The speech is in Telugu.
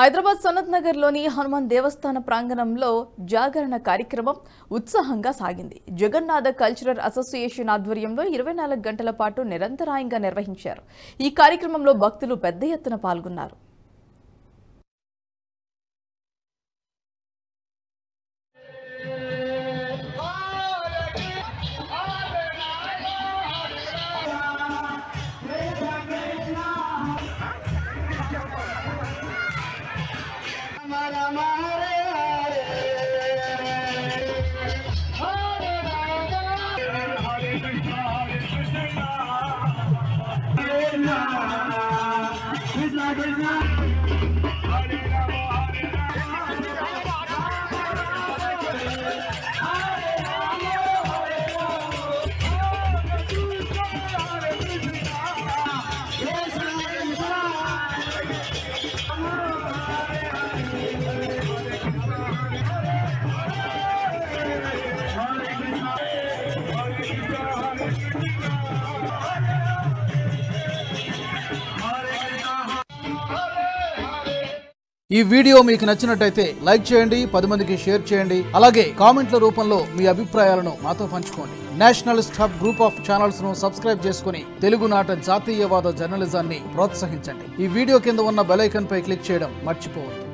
హైదరాబాద్ సనత్ నగర్లోని హనుమాన్ దేవస్థాన ప్రాంగణంలో జాగరణ కార్యక్రమం ఉత్సాహంగా సాగింది. జగన్నాథ కల్చరల్ అసోసియేషన్ ఆధ్వర్యంలో 24 గంటల పాటు నిరంతరాయంగా నిర్వహించారు. ఈ కార్యక్రమంలో భక్తులు పెద్ద ఎత్తున పాల్గొన్నారు. ఈ వీడియో మీకు నచ్చినట్టయితే లైక్ చేయండి, 10 మందికి షేర్ చేయండి. అలాగే కామెంట్ల రూపంలో మీ అభిప్రాయాలను మాతో పంచుకోండి. Nationalist hub group of channels ను సబ్స్క్రైబ్ చేసుకుని తెలుగునాట జాతీయవాద జర్నలిజాన్ని ప్రోత్సహించండి. ఈ వీడియో కింద ఉన్న బెల్ ఐకాన్ పై క్లిక్ చేయడం మర్చిపోవద్దు.